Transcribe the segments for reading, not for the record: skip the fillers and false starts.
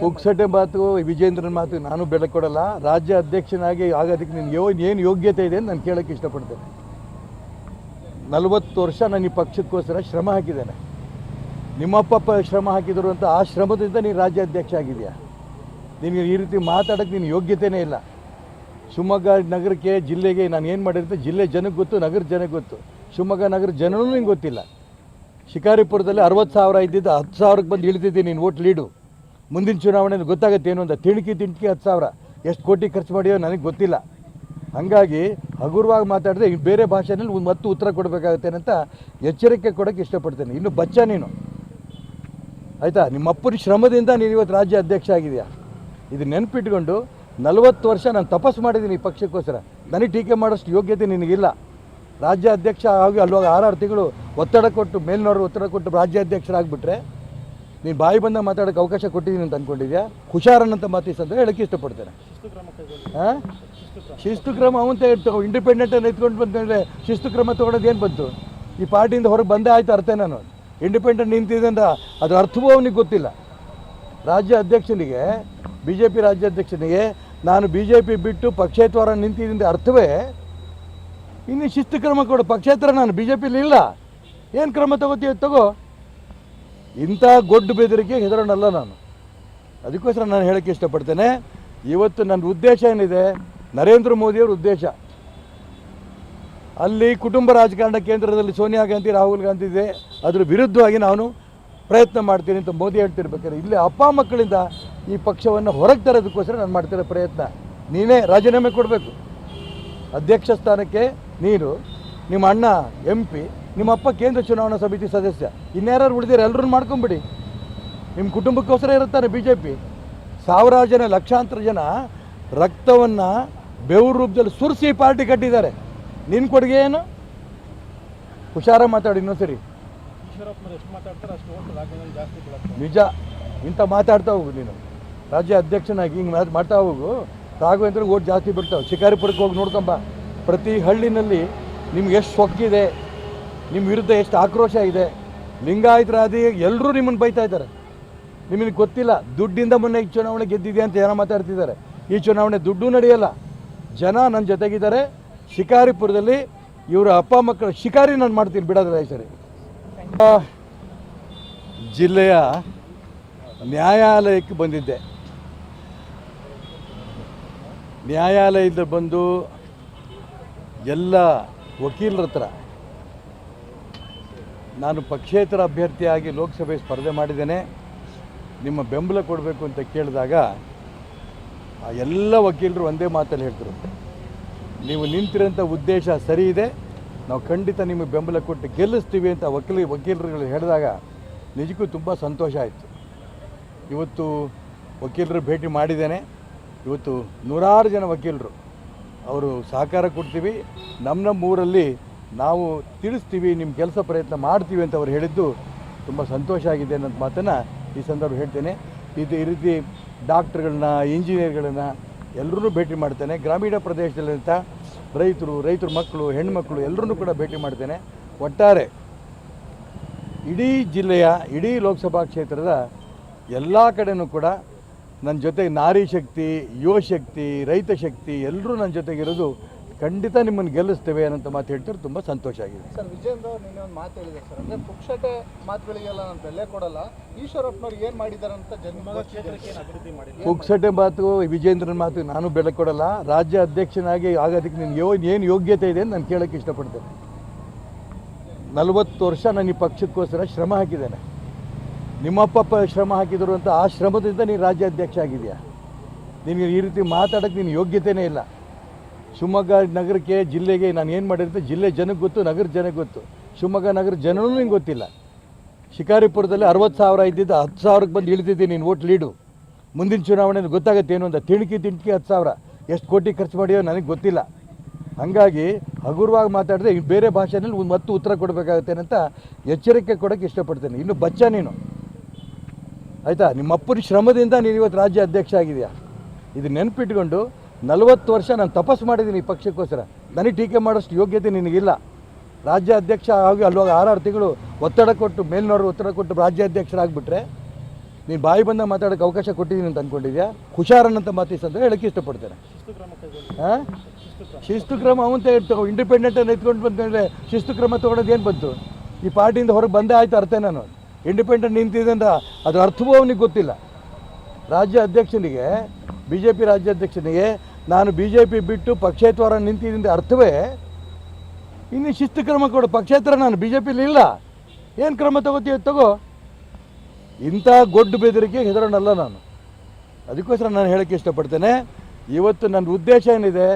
ಪುಕ್ಸಟೆ ಮಾತು ವಿಜೇಂದ್ರನ ಮಾತು ನಾನು ಬೆಲೆ ಕೊಡಲ್ಲ. ರಾಜ್ಯ ಅಧ್ಯಕ್ಷನಾಗಿ ಆಗೋದಕ್ಕೆ ನಿನಗೆ ಏನು ಯೋಗ್ಯತೆ ಇದೆ ಅಂತ ನಾನು ಕೇಳೋಕ್ಕೆ ಇಷ್ಟಪಡ್ತೇನೆ. 40 ವರ್ಷ ನಾನು ಈ ಪಕ್ಷಕ್ಕೋಸ್ಕರ ಶ್ರಮ ಹಾಕಿದ್ದೇನೆ. ನಿಮ್ಮಪ್ಪ ಶ್ರಮ ಹಾಕಿದ್ರು ಅಂತ ಆ ಶ್ರಮದಿಂದ ನೀನು ರಾಜ್ಯ ಅಧ್ಯಕ್ಷ ಆಗಿದೆಯಾ? ನಿನಗೆ ಈ ರೀತಿ ಮಾತಾಡೋಕ್ಕೆ ನಿನ್ನ ಯೋಗ್ಯತೆಯೇ ಇಲ್ಲ. ಶಿವಮೊಗ್ಗ ನಗರಕ್ಕೆ ಜಿಲ್ಲೆಗೆ ನಾನು ಏನು ಮಾಡಿರುತ್ತೆ ಜಿಲ್ಲೆ ಜನಕ್ಕೆ ಗೊತ್ತು, ನಗರ ಜನಕ್ಕೆ ಗೊತ್ತು. ಶಿವಮೊಗ್ಗ ನಗರ ಜನನೂ ನಿಂಗೆ ಗೊತ್ತಿಲ್ಲ. ಶಿಕಾರಿಪುರದಲ್ಲಿ 60,000 ಇದ್ದಿದ್ದು 10,000ಕ್ಕೆ ಬಂದು ಇಳಿದಿದ್ದೀನಿ ನೀನು ಓಟ್ ಲೀಡು. ಮುಂದಿನ ಚುನಾವಣೆಯಲ್ಲಿ ಗೊತ್ತಾಗುತ್ತೆ ಏನು ಅಂತ. ತಿಣಕಿ 10,000 ಎಷ್ಟು ಕೋಟಿ ಖರ್ಚು ಮಾಡಿಯೋ ನನಗೆ ಗೊತ್ತಿಲ್ಲ. ಹಾಗಾಗಿ ಹಗುರವಾಗಿ ಮಾತಾಡಿದ್ರೆ ಬೇರೆ ಭಾಷೆಯಲ್ಲಿ ಮತ್ತೆ ಉತ್ತರ ಕೊಡಬೇಕಾಗುತ್ತೇನೆ ಅಂತ ಎಚ್ಚರಿಕೆ ಕೊಡೋಕ್ಕೆ ಇಷ್ಟಪಡ್ತೇನೆ. ಇನ್ನು ಬಚ್ಚ ನೀನು, ಆಯಿತಾ? ನಿಮ್ಮ ಅಪ್ಪನ ಶ್ರಮದಿಂದ ನೀನು ಇವತ್ತು ರಾಜ್ಯ ಅಧ್ಯಕ್ಷ ಆಗಿದೆಯಾ? ಇದು ನೆನಪಿಟ್ಕೊಂಡು 40 ವರ್ಷ ನಾನು ತಪಸ್ಸು ಮಾಡಿದ್ದೀನಿ ಈ ಪಕ್ಷಕ್ಕೋಸ್ಕರ. ನನಗೆ ಟೀಕೆ ಮಾಡೋಷ್ಟು ಯೋಗ್ಯತೆ ನಿನಗಿಲ್ಲ. ರಾಜ್ಯ ಅಧ್ಯಕ್ಷ ಆಗಿ ಅಲ್ವಾಗ 6 ತಿಂಗಳು ಒತ್ತಡ ಕೊಟ್ಟು ಮೇಲ್ನವರು ಒತ್ತಡ ಕೊಟ್ಟು ರಾಜ್ಯಾಧ್ಯಕ್ಷರಾಗ್ಬಿಟ್ರೆ ನೀನು ಬಾಯಿ ಬಂದಾಗ ಮಾತಾಡೋಕ್ಕೆ ಅವಕಾಶ ಕೊಟ್ಟಿದ್ದೀನಿ ಅಂತ ಅಂದ್ಕೊಂಡಿದ್ಯಾ? ಹುಷಾರನ್ನಂತ ಮಾತಿಸ್ ಅಂತ ಹೇಳೋಕ್ಕೆ ಇಷ್ಟಪಡ್ತೇನೆ. ಹಾಂ, ಶಿಸ್ತು ಕ್ರಮ ಅವಂತ ಇಂಡಿಪೆಂಡೆಂಟನ್ನು ಎತ್ಕೊಂಡು ಬಂದರೆ ಶಿಸ್ತು ಕ್ರಮ ತೊಗೊಳೋದು ಏನು ಬಂತು? ಈ ಪಾರ್ಟಿಯಿಂದ ಹೊರಗೆ ಬಂದೇ ಆಯ್ತು ಅರ್ಥ. ನಾನು ಇಂಡಿಪೆಂಡೆಂಟ್ ನಿಂತಿದೆ ಅಂತ ಅದರ ಅರ್ಥವೂ ಅವನಿಗೆ ಗೊತ್ತಿಲ್ಲ. ರಾಜ್ಯ ಅಧ್ಯಕ್ಷನಿಗೆ, BJP ರಾಜ್ಯಾಧ್ಯಕ್ಷನಿಗೆ ನಾನು BJP ಬಿಟ್ಟು ಪಕ್ಷೇತರ ನಿಂತಿದ್ದ ಅರ್ಥವೇ ಇನ್ನು ಶಿಸ್ತು ಕ್ರಮ ಕೊಡು. ಪಕ್ಷೇತರ ನಾನು BJPಲಿ ಇಲ್ಲ, ಏನು ಕ್ರಮ ತಗೋತೀಯ ತಗೋ. ಇಂಥ ಗೊಡ್ಡು ಬೆದರಿಕೆ ಹೆದರೋಣಲ್ಲ ನಾನು. ಅದಕ್ಕೋಸ್ಕರ ನಾನು ಹೇಳೋಕ್ಕೆ ಇಷ್ಟಪಡ್ತೇನೆ. ಇವತ್ತು ನನ್ನ ಉದ್ದೇಶ ಏನಿದೆ, ನರೇಂದ್ರ ಮೋದಿಯವ್ರ ಉದ್ದೇಶ ಅಲ್ಲಿ ಕುಟುಂಬ ರಾಜಕಾರಣ ಕೇಂದ್ರದಲ್ಲಿ ಸೋನಿಯಾ ಗಾಂಧಿ, ರಾಹುಲ್ ಗಾಂಧಿ ಇದೆ, ಅದ್ರ ವಿರುದ್ಧವಾಗಿ ನಾನು ಪ್ರಯತ್ನ ಮಾಡ್ತೀನಿ ಅಂತ ಮೋದಿ ಹೇಳ್ತಿರ್ಬೇಕಾದ್ರೆ ಇಲ್ಲಿ ಅಪ್ಪ ಮಕ್ಕಳಿಂದ ಈ ಪಕ್ಷವನ್ನು ಹೊರಗೆ ತರೋದಕ್ಕೋಸ್ಕರ ನಾನು ಮಾಡ್ತಿರೋ ಪ್ರಯತ್ನ. ನೀನೇ ರಾಜೀನಾಮೆ ಕೊಡಬೇಕು ಅಧ್ಯಕ್ಷ ಸ್ಥಾನಕ್ಕೆ. ನೀನು, ನಿಮ್ಮ ಅಣ್ಣ MP, ನಿಮ್ಮಪ್ಪ ಕೇಂದ್ರ ಚುನಾವಣಾ ಸಮಿತಿ ಸದಸ್ಯ, ಇನ್ಯಾರು ಉಳಿದಿರ ಎಲ್ಲರೂ ಮಾಡ್ಕೊಂಬಿಡಿ. ನಿಮ್ಮ ಕುಟುಂಬಕ್ಕೋಸ್ಕರ ಇರುತ್ತಾನೆ BJP. ಸಾವಿರಾರು ಜನ, ಲಕ್ಷಾಂತರ ಜನ ರಕ್ತವನ್ನು ಬೆವರು ರೂಪದಲ್ಲಿ ಸುರಿಸಿ ಪಾರ್ಟಿ ಕಟ್ಟಿದ್ದಾರೆ. ನಿನ್ನ ಕೊಡುಗೆ ಏನು? ಹುಷಾರ ಮಾತಾಡಿ ಇನ್ನೊಂದು ಸರಿ. ನಿಜ, ಇಂಥ ಮಾತಾಡ್ತಾ ಹೋಗು ನೀನು. ರಾಜ್ಯ ಅಧ್ಯಕ್ಷನಾಗಿ ಹಿಂಗೆ ಮಾಡ್ತಾ ಹೋಗು, ರಾಘವೇಂದ್ರ ಓಟ್ ಜಾಸ್ತಿ ಬಿಡ್ತಾವೆ. ಶಿಕಾರಿಪುರಕ್ಕೆ ಹೋಗಿ ನೋಡ್ಕೊಂಬ. ಪ್ರತಿ ಹಳ್ಳಿನಲ್ಲಿ ನಿಮ್ಗೆ ಎಷ್ಟು ಸೊಕ್ಕಿದೆ, ನಿಮ್ಮ ವಿರುದ್ಧ ಎಷ್ಟು ಆಕ್ರೋಶ ಇದೆ. ಲಿಂಗಾಯತರಾದಿ ಎಲ್ಲರೂ ನಿಮ್ಮನ್ನು ಬೈತಾ ಇದ್ದಾರೆ. ನಿಮಗೆ ಗೊತ್ತಿಲ್ಲ, ದುಡ್ಡಿಂದ ಮೊನ್ನೆ ಈ ಚುನಾವಣೆ ಗೆದ್ದಿದೆ ಅಂತ ಜನ ಮಾತಾಡ್ತಿದ್ದಾರೆ. ಈ ಚುನಾವಣೆ ದುಡ್ಡು ನಡೆಯಲ್ಲ. ಜನ ನನ್ನ ಜೊತೆಗಿದ್ದಾರೆ. ಶಿಕಾರಿಪುರದಲ್ಲಿ ಇವರ ಅಪ್ಪ ಮಕ್ಕಳ ಶಿಕಾರಿ ನಾನು ಮಾಡ್ತೀನಿ, ಬಿಡೋದಿಲ್ಲ ಈ ಸರಿ. ಜಿಲ್ಲೆಯ ನ್ಯಾಯಾಲಯಕ್ಕೆ ಬಂದಿದ್ದೆ. ನ್ಯಾಯಾಲಯದಿಂದ ಬಂದು ಎಲ್ಲ ವಕೀಲರ ಹತ್ರ ನಾನು ಪಕ್ಷೇತರ ಅಭ್ಯರ್ಥಿಯಾಗಿ ಲೋಕಸಭೆ ಸ್ಪರ್ಧೆ ಮಾಡಿದ್ದೇನೆ, ನಿಮ್ಮ ಬೆಂಬಲ ಕೊಡಬೇಕು ಅಂತ ಕೇಳಿದಾಗ ಆ ಎಲ್ಲ ವಕೀಲರು ಒಂದೇ ಮಾತಲ್ಲಿ ಹೇಳ್ತಾರೆ, ನೀವು ನಿಂತಿರೋಂಥ ಉದ್ದೇಶ ಸರಿ ಇದೆ, ನಾವು ಖಂಡಿತ ನಿಮಗೆ ಬೆಂಬಲ ಕೊಟ್ಟು ಗೆಲ್ಲಿಸ್ತೀವಿ ಅಂತ ವಕೀಲರುಗಳು ಹೇಳಿದಾಗ ನಿಜಕ್ಕೂ ತುಂಬ ಸಂತೋಷ ಆಯಿತು. ಇವತ್ತು ವಕೀಲರು ಭೇಟಿ ಮಾಡಿದ್ದೇನೆ. ಇವತ್ತು ನೂರಾರು ಜನ ವಕೀಲರು ಅವರು ಸಹಕಾರ ಕೊಡ್ತೀವಿ, ನಮ್ಮ ಊರಲ್ಲಿ ನಾವು ತಿಳಿಸ್ತೀವಿ, ನಿಮ್ಮ ಕೆಲಸ ಪ್ರಯತ್ನ ಮಾಡ್ತೀವಿ ಅಂತ ಅವ್ರು ಹೇಳಿದ್ದು ತುಂಬ ಸಂತೋಷ ಆಗಿದೆ ಅನ್ನೋ ಮಾತನ್ನು ಈ ಸಂದರ್ಭ ಹೇಳ್ತೇನೆ. ಈ ರೀತಿ ಡಾಕ್ಟ್ರುಗಳನ್ನ, ಇಂಜಿನಿಯರ್ಗಳನ್ನ ಎಲ್ಲರೂ ಭೇಟಿ ಮಾಡ್ತೇನೆ. ಗ್ರಾಮೀಣ ಪ್ರದೇಶದಲ್ಲಿಂಥ ರೈತರ ಮಕ್ಕಳು, ಹೆಣ್ಮಕ್ಳು ಎಲ್ಲರೂ ಕೂಡ ಭೇಟಿ ಮಾಡ್ತೇನೆ. ಒಟ್ಟಾರೆ ಇಡೀ ಜಿಲ್ಲೆಯ, ಇಡೀ ಲೋಕಸಭಾ ಕ್ಷೇತ್ರದ ಎಲ್ಲ ಕಡೆಯೂ ಕೂಡ ನನ್ನ ಜೊತೆಗೆ ನಾರಿ ಶಕ್ತಿ, ಯುವ ಶಕ್ತಿ, ರೈತ ಶಕ್ತಿ ಎಲ್ಲರೂ ನನ್ನ ಜೊತೆಗಿರೋದು. ಖಂಡಿತ ನಿಮ್ಮನ್ನು ಗೆಲ್ಲಿಸ್ತೇವೆ ಅನ್ನೋಂಥ ಮಾತು ಹೇಳ್ತಾರೆ. ತುಂಬ ಸಂತೋಷ ಆಗಿದೆ. ಸರ್, ವಿಜೇಂದ್ರ ಅವರು ನಿನ್ನೆ ಒಂದು ಮಾತು ಹೇಳಿದ್ದಾರೆ ಸರ್, ಅಂದರೆ ಪುಕ್ಷಟೆ ಮಾತುಗಳಿಗೆಲ್ಲ ನಾನು ಬೆಲೆ ಕೊಡಲ್ಲ. ಈಶ್ವರಪ್ಪನವ್ರು ಏನು ಮಾಡಿದ್ದಾರೆ ಅಂತ ಪುಕ್ಸಟೆ ಮಾತು ವಿಜೇಂದ್ರನ ಮಾತು ನಾನು ಬೆಲೆ ಕೊಡಲ್ಲ. ರಾಜ್ಯ ಅಧ್ಯಕ್ಷನಾಗಿ ಆಗೋದಕ್ಕೆ ನಿನಗೆ ಏನು ಯೋಗ್ಯತೆ ಇದೆ ಅಂತ ನಾನು ಕೇಳೋಕ್ಕೆ ಇಷ್ಟಪಡ್ತೇನೆ. 40 ವರ್ಷ ನಾನು ಈ ಪಕ್ಷಕ್ಕೋಸ್ಕರ ಶ್ರಮ ಹಾಕಿದ್ದೇನೆ. ನಿಮ್ಮಪ್ಪ ಶ್ರಮ ಹಾಕಿದ್ರು ಅಂತ ಆ ಶ್ರಮದಿಂದ ನೀನು ರಾಜ್ಯ ಅಧ್ಯಕ್ಷ ಆಗಿದೆಯಾ? ನಿನಗೆ ಈ ರೀತಿ ಮಾತಾಡೋಕ್ಕೆ ನಿನ್ನ ಯೋಗ್ಯತೆಯೇ ಇಲ್ಲ. ಶಿವಮೊಗ್ಗ ನಗರಕ್ಕೆ, ಜಿಲ್ಲೆಗೆ ನಾನು ಏನು ಮಾಡಿರುತ್ತೆ ಜಿಲ್ಲೆ ಜನಕ್ಕೆ ಗೊತ್ತು, ನಗರ ಜನಕ್ಕೆ ಗೊತ್ತು. ಶಿವಮೊಗ್ಗ ನಗರ ಜನನೂ ನಿಂಗೆ ಗೊತ್ತಿಲ್ಲ. ಶಿಕಾರಿಪುರದಲ್ಲಿ 60,000 ಇದ್ದಿದ್ದು 10,000ಕ್ಕೆ ಬಂದು ಇಳಿದಿದ್ದೀನಿ ನೀನು ಓಟ್ ಲೀಡು. ಮುಂದಿನ ಚುನಾವಣೆಯಲ್ಲಿ ಗೊತ್ತಾಗುತ್ತೆ ಏನು ಅಂತ. ತಿಣಕಿ 10,000 ಎಷ್ಟು ಕೋಟಿ ಖರ್ಚು ಮಾಡಿಯೋ ನನಗೆ ಗೊತ್ತಿಲ್ಲ. ಹಾಗಾಗಿ ಹಗುರವಾಗಿ ಮಾತಾಡಿದ್ರೆ ಬೇರೆ ಭಾಷೆಯಲ್ಲಿ ಮತ್ತೆ ಉತ್ತರ ಕೊಡಬೇಕಾಗುತ್ತೇನೆ ಅಂತ ಎಚ್ಚರಿಕೆ ಕೊಡೋಕ್ಕೆ ಇಷ್ಟಪಡ್ತೇನೆ. ಇನ್ನು ಬಚ್ಚ ನೀನು, ಆಯಿತಾ? ನಿಮ್ಮ ಅಪ್ಪನ ಶ್ರಮದಿಂದ ನೀನು ಇವತ್ತು ರಾಜ್ಯ ಅಧ್ಯಕ್ಷ ಆಗಿದೆಯಾ? ಇದು ನೆನಪಿಟ್ಕೊಂಡು 40 ವರ್ಷ ನಾನು ತಪಸ್ಸು ಮಾಡಿದ್ದೀನಿ ಈ ಪಕ್ಷಕ್ಕೋಸ್ಕರ. ನನಗೆ ಟೀಕೆ ಮಾಡೋಷ್ಟು ಯೋಗ್ಯತೆ ನಿನಗಿಲ್ಲ. ರಾಜ್ಯ ಅಧ್ಯಕ್ಷ ಆಗಿ ಅಲ್ವಾಗ 6 ತಿಂಗಳು ಒತ್ತಡ ಕೊಟ್ಟು ಮೇಲ್ನವರು ಒತ್ತಡ ಕೊಟ್ಟು ರಾಜ್ಯಾಧ್ಯಕ್ಷರಾಗ್ಬಿಟ್ರೆ ನೀನು ಬಾಯಿ ಬಂದ ಮಾತಾಡೋಕ್ಕೆ ಅವಕಾಶ ಕೊಟ್ಟಿದ್ದೀನಿ ಅಂತ ಅಂದ್ಕೊಂಡಿದ್ಯಾ? ಹುಷಾರನ್ನಂತ ಮಾತಿಸಂದ್ರೆ ಹೇಳೋಕ್ಕೆ ಇಷ್ಟಪಡ್ತೇನೆ. ಹಾಂ, ಶಿಸ್ತು ಕ್ರಮ ಅವಂತೆ ಇಂಡಿಪೆಂಡೆಂಟನ್ನು ಎತ್ಕೊಂಡು ಬಂದರೆ ಶಿಸ್ತು ಕ್ರಮ ತೊಗೊಳೋದು ಏನು ಬಂತು? ಈ ಪಾರ್ಟಿಯಿಂದ ಹೊರಗೆ ಬಂದೇ ಆಯ್ತು ಅರ್ಥ. ನಾನು ಇಂಡಿಪೆಂಡೆಂಟ್ ನಿಂತಿದೆ ಅಂತ ಅದರ ಅರ್ಥವೂ ಅವನಿಗೆ ಗೊತ್ತಿಲ್ಲ. ರಾಜ್ಯ ಅಧ್ಯಕ್ಷನಿಗೆ, ಬಿ ಜೆ ಪಿ ರಾಜ್ಯಾಧ್ಯಕ್ಷನಿಗೆ ನಾನು ಬಿ ಜೆ ಪಿ ಬಿಟ್ಟು ಪಕ್ಷೇತರ ನಿಂತಿದ್ದ ಅರ್ಥವೇ ಇನ್ನು ಶಿಸ್ತು ಕ್ರಮ ಕೊಡು. ಪಕ್ಷೇತರ ನಾನು ಬಿ ಜೆ ಪಿಲಿ ಇಲ್ಲ, ಏನು ಕ್ರಮ ತಗೋತೀಯ ತಗೋ. ಇಂಥ ಗೊಡ್ಡು ಬೆದರಿಕೆ ಹೆದರೋಣಲ್ಲ ನಾನು. ಅದಕ್ಕೋಸ್ಕರ ನಾನು ಹೇಳೋಕ್ಕೆ ಇಷ್ಟಪಡ್ತೇನೆ, ಇವತ್ತು ನನ್ನ ಉದ್ದೇಶ ಏನಿದೆ,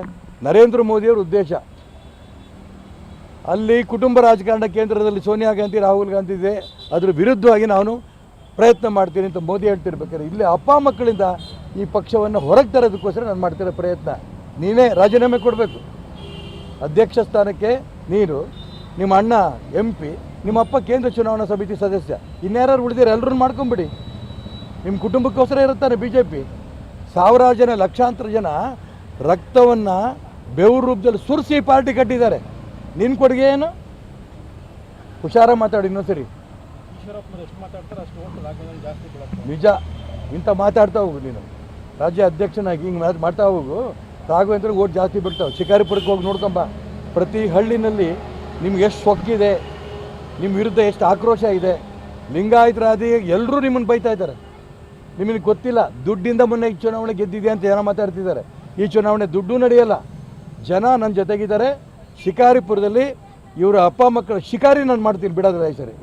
ನರೇಂದ್ರ ಮೋದಿಯವ್ರ ಉದ್ದೇಶ ಅಲ್ಲಿ ಕುಟುಂಬ ರಾಜಕಾರಣ ಕೇಂದ್ರದಲ್ಲಿ ಸೋನಿಯಾ ಗಾಂಧಿ, ರಾಹುಲ್ ಗಾಂಧಿ ಇದೆ, ಅದ್ರ ವಿರುದ್ಧವಾಗಿ ನಾನು ಪ್ರಯತ್ನ ಮಾಡ್ತೀನಿ ಅಂತ ಮೋದಿ ಹೇಳ್ತಿರ್ಬೇಕಾದ್ರೆ ಇಲ್ಲಿ ಅಪ್ಪ ಮಕ್ಕಳಿಂದ ಈ ಪಕ್ಷವನ್ನು ಹೊರಗೆ ತರೋದಕ್ಕೋಸ್ಕರ ನಾನು ಮಾಡ್ತಿರೋ ಪ್ರಯತ್ನ. ನೀನೇ ರಾಜೀನಾಮೆ ಕೊಡಬೇಕು ಅಧ್ಯಕ್ಷ ಸ್ಥಾನಕ್ಕೆ. ನೀನು, ನಿಮ್ಮ ಅಣ್ಣ MP, ನಿಮ್ಮ ಅಪ್ಪ ಕೇಂದ್ರ ಚುನಾವಣಾ ಸಮಿತಿ ಸದಸ್ಯ, ಇನ್ಯಾರು ಉಳಿದಿರೋ ಎಲ್ಲರೂ ಮಾಡ್ಕೊಂಬಿಡಿ. ನಿಮ್ಮ ಕುಟುಂಬಕ್ಕೋಸ್ಕರ ಇರುತ್ತಾನೆ BJP. ಸಾವಿರಾರು ಜನ, ಲಕ್ಷಾಂತರ ಜನ ರಕ್ತವನ್ನು ಬೆವರು ರೂಪದಲ್ಲಿ ಸುರಿಸಿ ಪಾರ್ಟಿ ಕಟ್ಟಿದ್ದಾರೆ. ನಿನ್ನ ಕೊಡುಗೆ ಏನು? ಹುಷಾರ ಮಾತಾಡಿ ಇನ್ನೊಂದ್ಸರಿ. ನಿಜ, ಇಂಥ ಮಾತಾಡ್ತಾ ಹೋಗು ನೀನು. ರಾಜ್ಯ ಅಧ್ಯಕ್ಷನಾಗಿ ಹಿಂಗೆ ಮಾಡ್ತಾ ಹೋಗು, ರಾಘವೇಂದ್ರ ಓಟ್ ಜಾಸ್ತಿ ಬಿಡ್ತಾವೆ. ಶಿಕಾರಿಪುರಕ್ಕೆ ಹೋಗಿ ನೋಡ್ಕೊಂಬ. ಪ್ರತಿ ಹಳ್ಳಿನಲ್ಲಿ ನಿಮ್ಗೆ ಎಷ್ಟು ಸೊಕ್ಕಿದೆ, ನಿಮ್ಮ ವಿರುದ್ಧ ಎಷ್ಟು ಆಕ್ರೋಶ ಇದೆ. ಲಿಂಗಾಯತರಾದಿ ಎಲ್ಲರೂ ನಿಮ್ಮನ್ನು ಬೈತಾ ಇದ್ದಾರೆ. ನಿಮಗೆ ಗೊತ್ತಿಲ್ಲ, ದುಡ್ಡಿಂದ ಮೊನ್ನೆ ಈ ಚುನಾವಣೆ ಗೆದ್ದಿದೆ ಅಂತ ಜನ ಮಾತಾಡ್ತಿದ್ದಾರೆ. ಈ ಚುನಾವಣೆ ದುಡ್ಡು ನಡೆಯಲ್ಲ. ಜನ ನನ್ನ ಜೊತೆಗಿದ್ದಾರೆ. ಶಿಕಾರಿಪುರದಲ್ಲಿ ಇವರ ಅಪ್ಪ ಮಕ್ಕಳ ಶಿಕಾರಿ ನಾನು ಮಾಡ್ತೀನಿ, ಬಿಡೋದಿಲ್ಲ ಈ ಸರಿ.